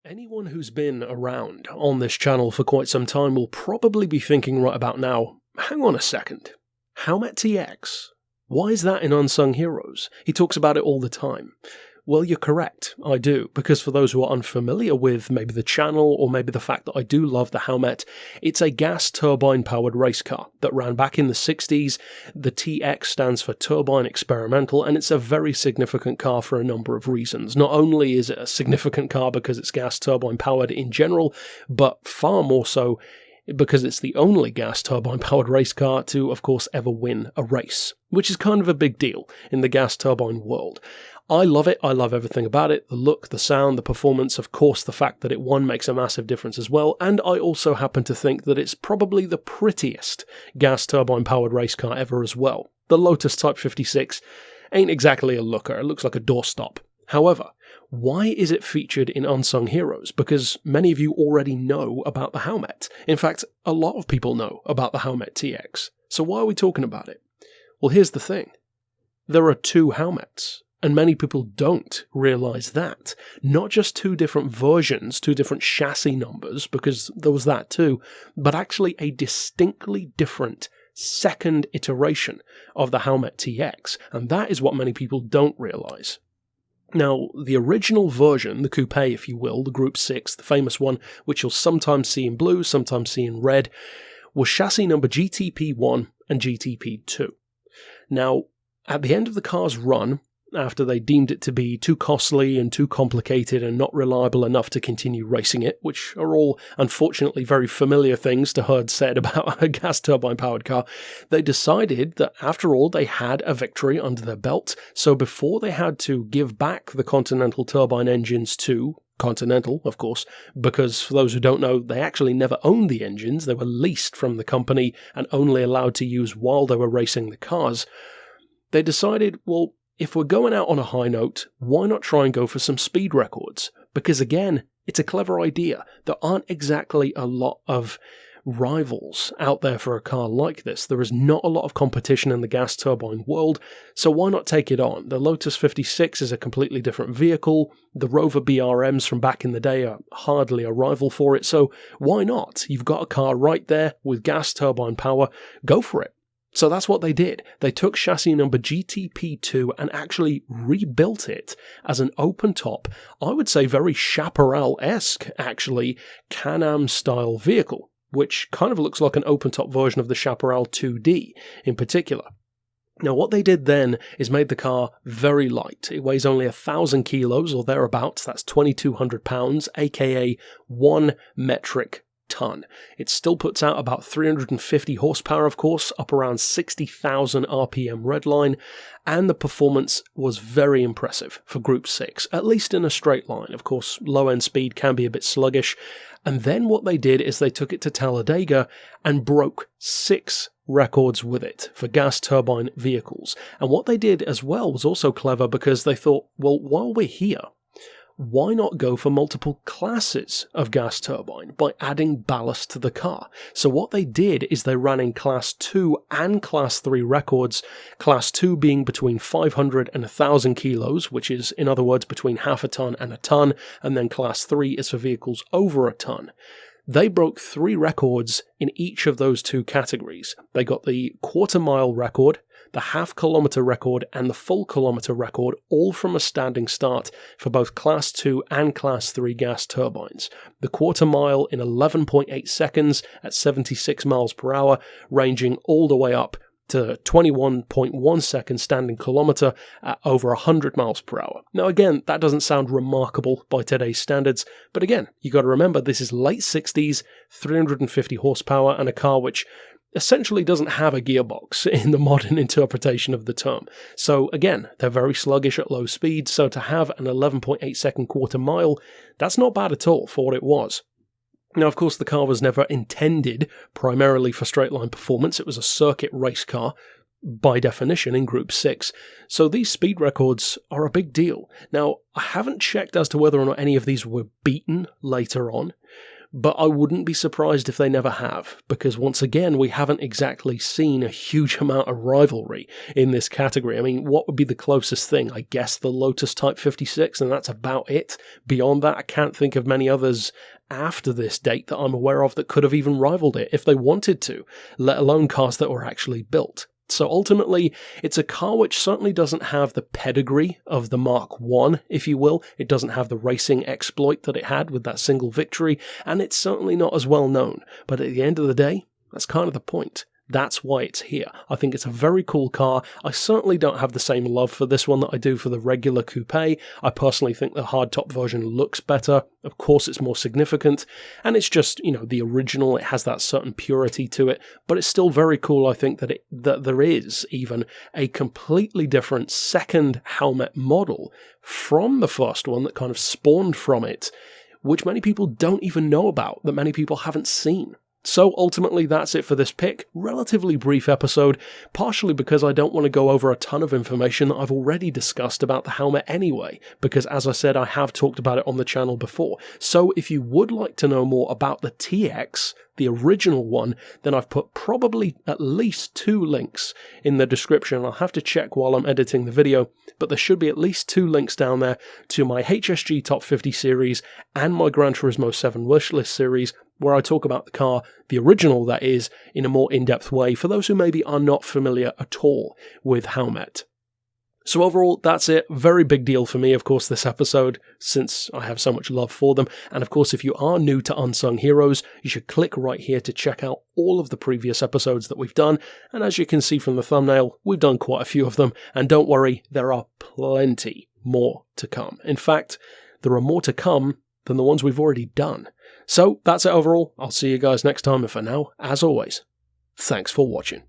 Anyone who's been around on this channel for quite some time will probably be thinking right about now, hang on a second, Howmet TX? Why is that in Unsung Heroes? He talks about it all the time. Well, you're correct, I do, because for those who are unfamiliar with maybe the channel or maybe the fact that I do love the Howmet, it's a gas turbine-powered race car that ran back in the 60s. The TX stands for Turbine Experimental, and it's a very significant car for a number of reasons. Not only is it a significant car because it's gas turbine-powered in general, but far more so because it's the only gas turbine-powered race car to, of course, ever win a race, which is kind of a big deal in the gas turbine world. I love it. I love everything about it. The look, the sound, the performance, of course, the fact that it won makes a massive difference as well. And I also happen to think that it's probably the prettiest gas turbine-powered race car ever as well. The Lotus Type 56 ain't exactly a looker. It looks like a doorstop. However, why is it featured in Unsung Heroes? Because many of you already know about the Howmet. In fact, a lot of people know about the Howmet TX. So why are we talking about it? Well, here's the thing. There are two Howmets. And many people don't realise that. Not just two different versions, two different chassis numbers, because there was that too, but actually a distinctly different second iteration of the Howmet TX, and that is what many people don't realise. Now, the original version, the coupe if you will, the Group 6, the famous one, which you'll sometimes see in blue, sometimes see in red, was chassis number GTP1 and GTP2. Now, at the end of the car's run, after they deemed it to be too costly and too complicated and not reliable enough to continue racing it, which are all unfortunately very familiar things to heard said about a gas turbine-powered car, they decided that after all they had a victory under their belt, so before they had to give back the Continental turbine engines to Continental, of course, because for those who don't know, they actually never owned the engines, they were leased from the company and only allowed to use while they were racing the cars, they decided, well, if we're going out on a high note, why not try and go for some speed records? Because again, it's a clever idea. There aren't exactly a lot of rivals out there for a car like this. There is not a lot of competition in the gas turbine world, so why not take it on? The Lotus 56 is a completely different vehicle. The Rover BRMs from back in the day are hardly a rival for it, so why not? You've got a car right there with gas turbine power. Go for it. So that's what they did. They took chassis number GTP2 and actually rebuilt it as an open-top, I would say very Chaparral-esque, actually, Can-Am style vehicle, which kind of looks like an open-top version of the Chaparral 2D in particular. Now, what they did then is made the car very light. It weighs only 1,000 kilos or thereabouts. That's 2,200 pounds, aka 1 metric ton. It still puts out about 350 horsepower, of course, up around 60,000 RPM redline, and the performance was very impressive for Group 6, at least in a straight line. Of course, low-end speed can be a bit sluggish. And then what they did is they took it to Talladega and broke 6 records with it for gas turbine vehicles. And what they did as well was also clever because they thought, well, while we're here, why not go for multiple classes of gas turbine by adding ballast to the car? So what they did is they ran in Class 2 and Class 3 records, Class 2 being between 500 and 1,000 kilos, which is, in other words, between half a ton and a ton, and then Class 3 is for vehicles over a ton. They broke 3 records in each of those 2 categories. They got the quarter-mile record, the half-kilometre record, and the full-kilometre record, all from a standing start for both Class 2 and Class 3 gas turbines. The quarter-mile in 11.8 seconds at 76 miles per hour, ranging all the way up to 21.1 seconds standing kilometre at over 100 miles per hour. Now again, that doesn't sound remarkable by today's standards, but again, you got to remember this is late 60s, 350 horsepower, and a car which essentially doesn't have a gearbox in the modern interpretation of the term. So again, they're very sluggish at low speed, so to have an 11.8 second quarter mile, that's not bad at all for what it was. Now, of course, the car was never intended primarily for straight-line performance. It was a circuit race car, by definition, in Group 6. So these speed records are a big deal. Now, I haven't checked as to whether or not any of these were beaten later on, but I wouldn't be surprised if they never have, because once again, we haven't exactly seen a huge amount of rivalry in this category. I mean, what would be the closest thing? I guess the Lotus Type 56, and that's about it. Beyond that, I can't think of many others after this date that I'm aware of that could have even rivaled it if they wanted to, let alone cars that were actually built. So ultimately, it's a car which certainly doesn't have the pedigree of the Mark I, if you will. It doesn't have the racing exploit that it had with that single victory, and it's certainly not as well known. But at the end of the day, that's kind of the point. That's why it's here. I think it's a very cool car. I certainly don't have the same love for this one that I do for the regular coupe. I personally think the hardtop version looks better. Of course, it's more significant, and it's just, the original. It has that certain purity to it, but it's still very cool, I think, that there is even a completely different second Howmet model from the first one that kind of spawned from it, which many people don't even know about, that many people haven't seen. So ultimately, that's it for this pick. Relatively brief episode, partially because I don't want to go over a ton of information that I've already discussed about the Howmet anyway, because as I said, I have talked about it on the channel before. So if you would like to know more about the TX, the original one, then I've put probably at least 2 links in the description. I'll have to check while I'm editing the video, but there should be at least 2 links down there to my HSG Top 50 series and my Gran Turismo 7 wishlist series, where I talk about the car, the original that is, in a more in-depth way for those who maybe are not familiar at all with Howmet. So overall, that's it. Very big deal for me, of course, this episode, since I have so much love for them. And of course, if you are new to Unsung Heroes, you should click right here to check out all of the previous episodes that we've done. And as you can see from the thumbnail, we've done quite a few of them. And don't worry, there are plenty more to come. In fact, there are more to come than the ones we've already done. So that's it overall. I'll see you guys next time. And for now, as always, thanks for watching.